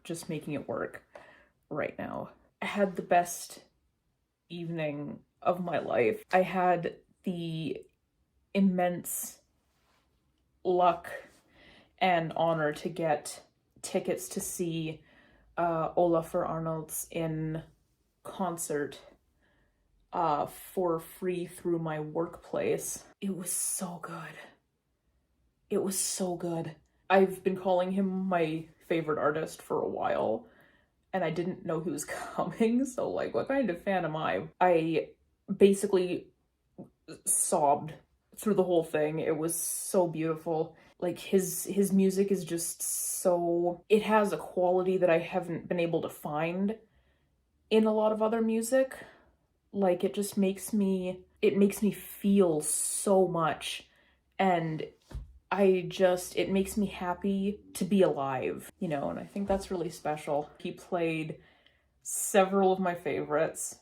just making it work right now. I had the best evening of my life. I had the immense luck and honor to get tickets to see Olafur Arnalds in concert for free through my workplace. It was so good. It was so good. I've been calling him my favorite artist for a while, and I didn't know he was coming, so like, what kind of fan am I? I basically sobbed through the whole thing. It was so beautiful. Like, his music is just so... It has a quality that I haven't been able to find in a lot of other music. Like, it just makes me... It makes me feel so much, and it makes me happy to be alive, you know, and I think that's really special. He played several of my favorites.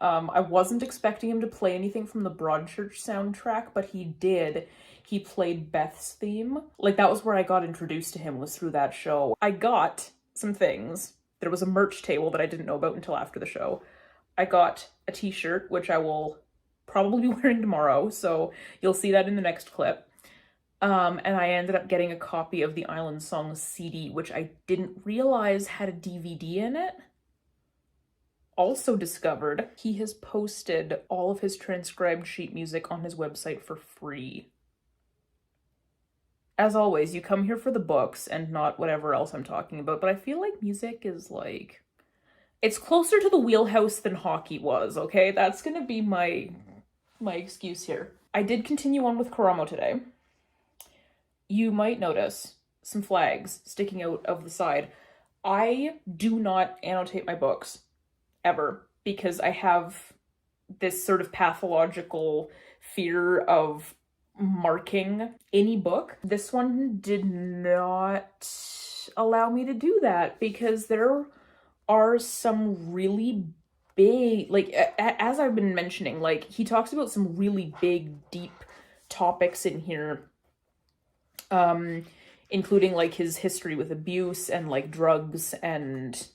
I wasn't expecting him to play anything from the Broadchurch soundtrack, but he did. He played Beth's theme. Like, that was where I got introduced to him, was through that show. I got some things. There was a merch table that I didn't know about until after the show. I got a t-shirt, which I will probably be wearing tomorrow, so you'll see that in the next clip. And I ended up getting a copy of the Island Songs CD, which I didn't realize had a DVD in it. Also discovered, he has posted all of his transcribed sheet music on his website for free. As always, you come here for the books and not whatever else I'm talking about, but I feel like music is like... It's closer to the wheelhouse than hockey was, okay? That's gonna be my excuse here. I did continue on with Karamo today. You might notice some flags sticking out of the side. I do not annotate my books, ever, because I have this sort of pathological fear of marking any book. This one did not allow me to do that, because there are some really big, like, as I've been mentioning, like, he talks about some really big, deep topics in here, including like his history with abuse and like drugs and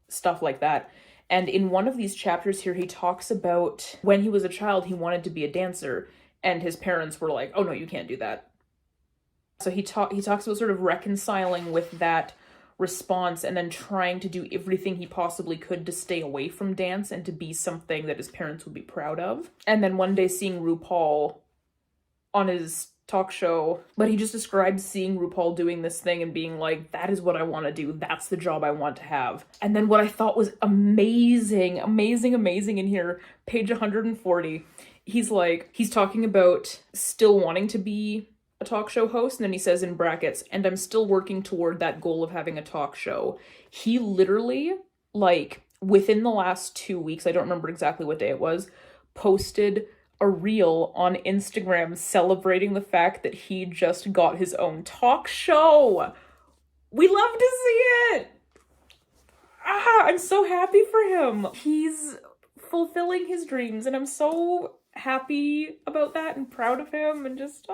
stuff like that. And in one of these chapters here, he talks about when he was a child, he wanted to be a dancer, and his parents were like, oh no, you can't do that. So he talks about sort of reconciling with that response and then trying to do everything he possibly could to stay away from dance and to be something that his parents would be proud of. And then one day seeing RuPaul on his talk show, but he just described seeing RuPaul doing this thing and being like, that is what I want to do. That's the job I want to have. And then what I thought was amazing in here, page 140, he's talking about still wanting to be a talk show host, and then he says in brackets, and I'm still working toward that goal of having a talk show. He literally, like, within the last 2 weeks, I don't remember exactly what day it was, posted a reel on Instagram celebrating the fact that he just got his own talk show. We love to see it! I'm so happy for him. He's fulfilling his dreams, and I'm so happy about that and proud of him, and just,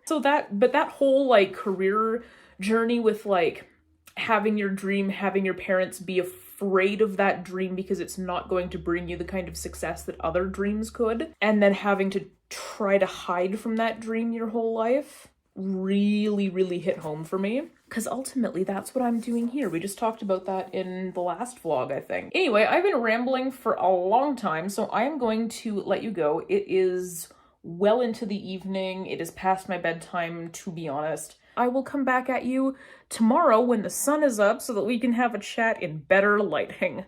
So that whole, like, career journey with, like, having your dream, having your parents be afraid of that dream because it's not going to bring you the kind of success that other dreams could, and then having to try to hide from that dream your whole life, really, really hit home for me. Because ultimately, that's what I'm doing here. We just talked about that in the last vlog, I think. Anyway, I've been rambling for a long time, so I am going to let you go. It is well into the evening. It is past my bedtime, to be honest. I will come back at you tomorrow when the sun is up so that we can have a chat in better lighting.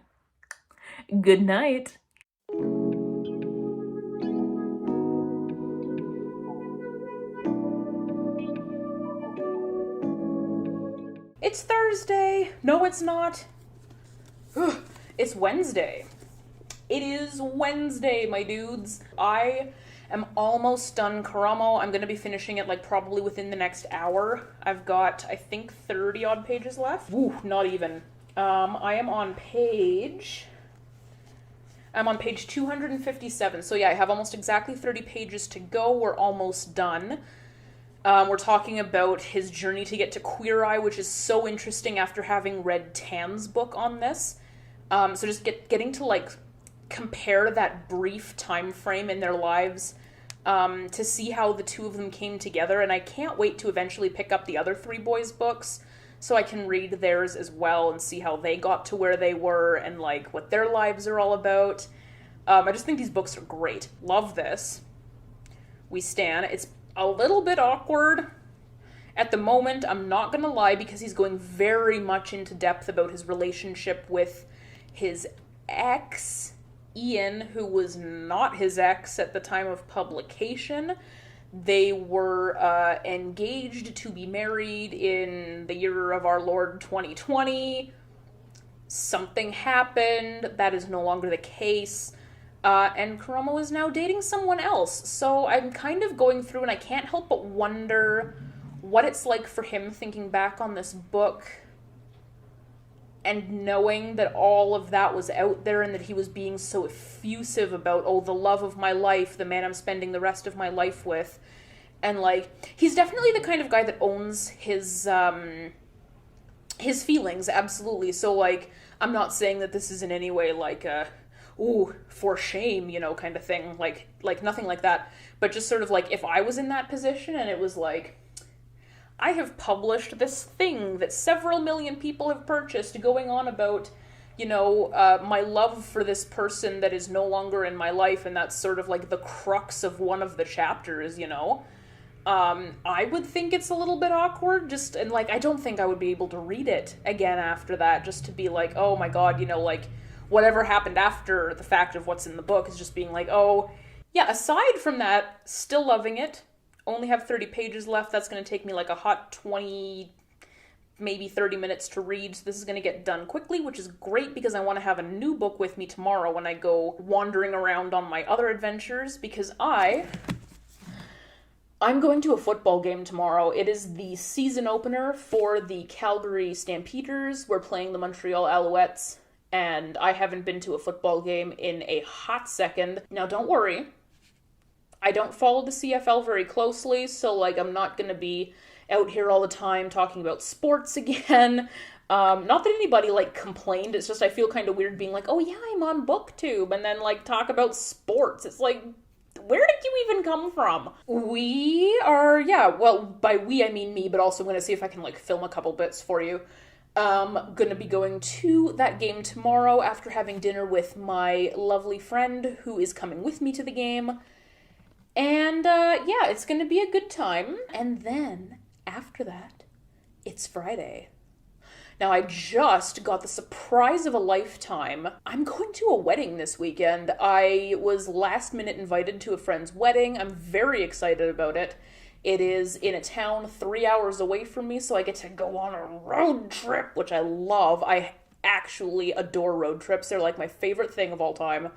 Good night. It's Thursday. No, it's not. Ugh, it's Wednesday. It is Wednesday, my dudes. I am almost done Karamo. I'm going to be finishing it like probably within the next hour. I've got, I think, 30 odd pages left. Ooh, not even. I'm on page 257. So yeah, I have almost exactly 30 pages to go. We're almost done. We're talking about his journey to get to Queer Eye, which is so interesting after having read Tam's book on this. So just getting to like compare that brief time frame in their lives, to see how the two of them came together. And I can't wait to eventually pick up the other three boys' books so I can read theirs as well and see how they got to where they were and like what their lives are all about. I just think these books are great. Love this. We stan. It's a little bit awkward at the moment, I'm not gonna lie, because he's going very much into depth about his relationship with his ex, Ian, who was not his ex at the time of publication. They were engaged to be married in the year of our Lord 2020. Something happened. That is no longer the case. And Kuromo is now dating someone else. So I'm kind of going through and I can't help but wonder what it's like for him thinking back on this book and knowing that all of that was out there and that he was being so effusive about, oh, the love of my life, the man I'm spending the rest of my life with. And, like, he's definitely the kind of guy that owns his feelings, absolutely. So, like, I'm not saying that this is in any way, like, ooh, for shame, you know, kind of thing. Like nothing like that. But just sort of, like, if I was in that position and it was, like, I have published this thing that several million people have purchased going on about, you know, my love for this person that is no longer in my life, and that's sort of like the crux of one of the chapters, you know. I would think it's a little bit awkward, and like, I don't think I would be able to read it again after that, just to be like, oh my god, you know, like, whatever happened after the fact of what's in the book is just being like, oh, yeah, aside from that, still loving it. Only have 30 pages left. That's going to take me like a hot 20, maybe 30 minutes to read. So this is going to get done quickly, which is great because I want to have a new book with me tomorrow when I go wandering around on my other adventures, because I'm going to a football game tomorrow. It is the season opener for the Calgary Stampeders. We're playing the Montreal Alouettes, and I haven't been to a football game in a hot second. Now, don't worry. I don't follow the CFL very closely, so, like, I'm not going to be out here all the time talking about sports again. Not that anybody, like, complained. It's just I feel kind of weird being like, oh, yeah, I'm on BookTube, and then, like, talk about sports. It's like, where did you even come from? We are, yeah, well, by we, I mean me, but also I'm going to see if I can, like, film a couple bits for you. Gonna be going to that game tomorrow after having dinner with my lovely friend who is coming with me to the game. And, yeah, it's gonna be a good time. And then, after that, it's Friday. Now, I just got the surprise of a lifetime. I'm going to a wedding this weekend. I was last minute invited to a friend's wedding. I'm very excited about it. It is in a town 3 hours away from me, so I get to go on a road trip, which I love. I actually adore road trips. They're like my favorite thing of all time.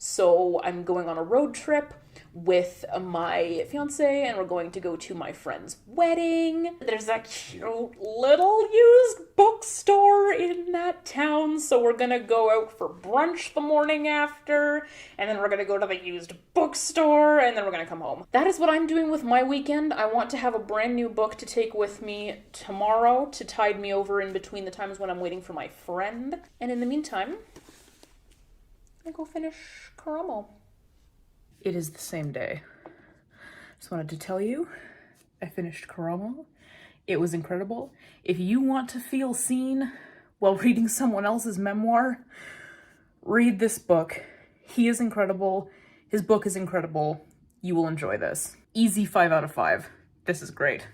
So I'm going on a road trip with my fiance, and we're going to go to my friend's wedding. There's a cute little used bookstore in that town, so we're gonna go out for brunch the morning after, and then we're gonna go to the used bookstore, and then we're gonna come home. That is what I'm doing with my weekend. I want to have a brand new book to take with me tomorrow to tide me over in between the times when I'm waiting for my friend. And in the meantime, I go finish Kuromo. It is the same day. Just wanted to tell you, I finished Kuromo. It was incredible. If you want to feel seen while reading someone else's memoir, read this book. He is incredible. His book is incredible. You will enjoy this. Easy 5 out of 5. This is great.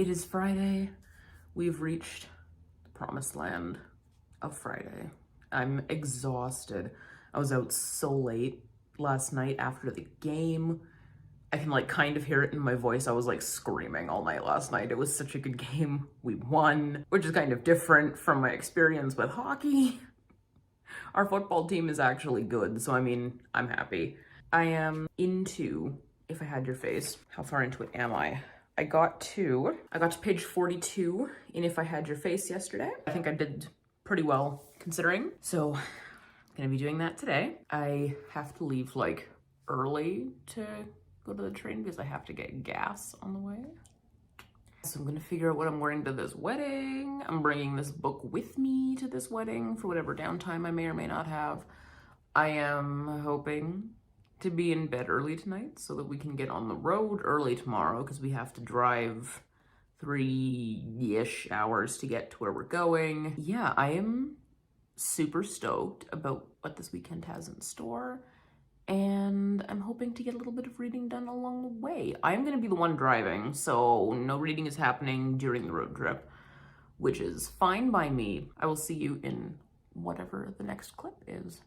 It is Friday. We've reached the promised land of Friday. I'm exhausted. I was out so late last night after the game. I can like kind of hear it in my voice. I was like screaming all night last night. It was such a good game. We won, which is kind of different from my experience with hockey. Our football team is actually good, so I mean, I'm happy. I am into If I Had Your Face. How far into it am I? I got to page 42 in If I Had Your Face yesterday. I think I did pretty well considering. So I'm gonna be doing that today. I have to leave like early to go to the train because I have to get gas on the way. So I'm gonna figure out what I'm wearing to this wedding. I'm bringing this book with me to this wedding for whatever downtime I may or may not have. I am hoping to be in bed early tonight so that we can get on the road early tomorrow because we have to drive 3-ish hours to get to where we're going. Yeah, I am super stoked about what this weekend has in store, and I'm hoping to get a little bit of reading done along the way. I'm gonna be the one driving, so no reading is happening during the road trip, which is fine by me. I will see you in whatever the next clip is.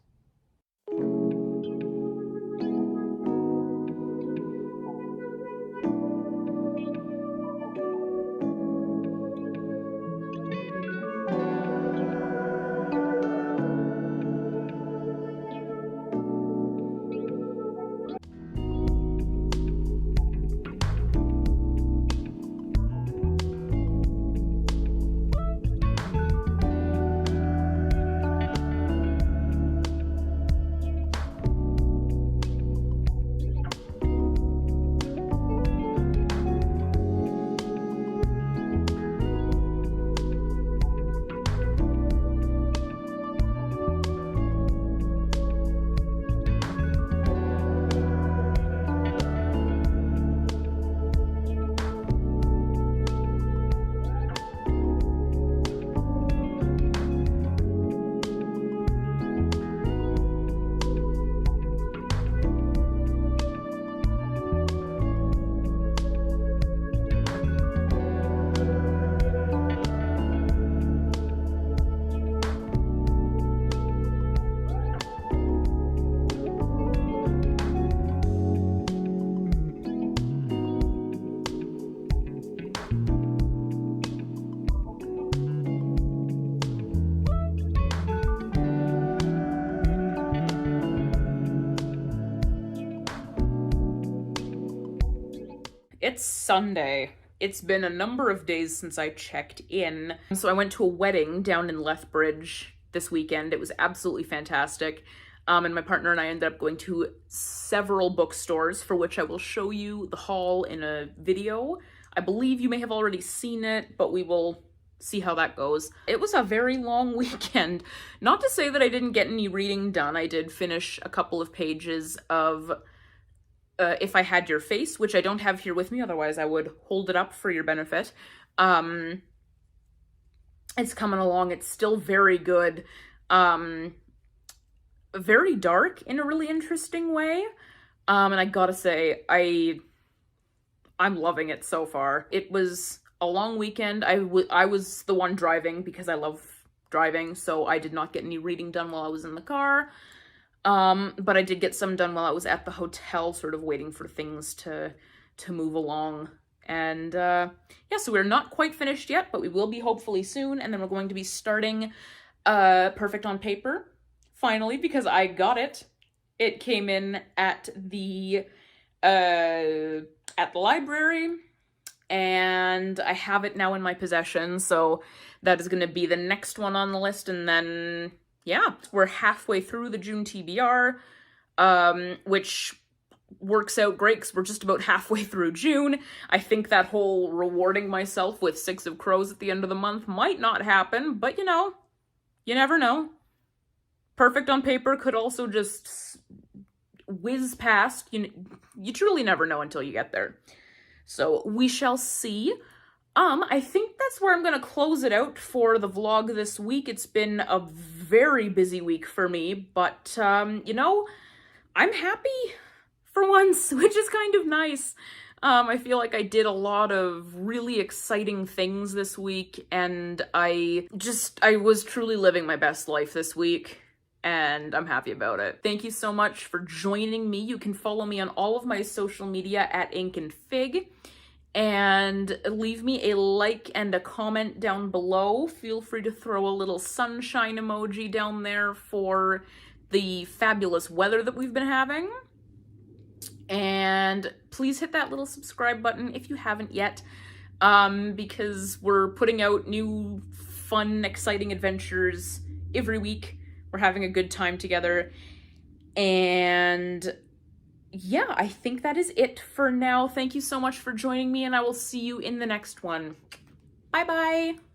It's Sunday. It's been a number of days since I checked in. So I went to a wedding down in Lethbridge this weekend. It was absolutely fantastic. And my partner and I ended up going to several bookstores, for which I will show you the haul in a video. I believe you may have already seen it, but we will see how that goes. It was a very long weekend. Not to say that I didn't get any reading done. I did finish a couple of pages of If I Had Your Face, which I don't have here with me, otherwise I would hold it up for your benefit. It's coming along. It's still very good. Very dark in a really interesting way. And I gotta say, I'm loving it so far. It was a long weekend. I was the one driving because I love driving, so I did not get any reading done while I was in the car. But I did get some done while I was at the hotel, sort of waiting for things to move along. And yeah, so we're not quite finished yet, but we will be hopefully soon. And then we're going to be starting Perfect on Paper, finally, because I got it. It came in at the library, and I have it now in my possession. So that is going to be the next one on the list, and then yeah, we're halfway through the June TBR, which works out great because we're just about halfway through June. I think that whole rewarding myself with 6 of Crows at the end of the month might not happen, but you know, you never know. Perfect on Paper could also just whiz past. You truly never know until you get there. So we shall see. I think that's where I'm going to close it out for the vlog this week. It's been a very busy week for me, but, you know, I'm happy for once, which is kind of nice. I feel like I did a lot of really exciting things this week, and I was truly living my best life this week, and I'm happy about it. Thank you so much for joining me. You can follow me on all of my social media at Ink and Fig, and leave me a like and a comment down below. Feel free to throw a little sunshine emoji down there for the fabulous weather that we've been having. And please hit that little subscribe button if you haven't yet, because we're putting out new, fun, exciting adventures every week. We're having a good time together. And yeah, I think that is it for now. Thank you so much for joining me, and I will see you in the next one. Bye-bye!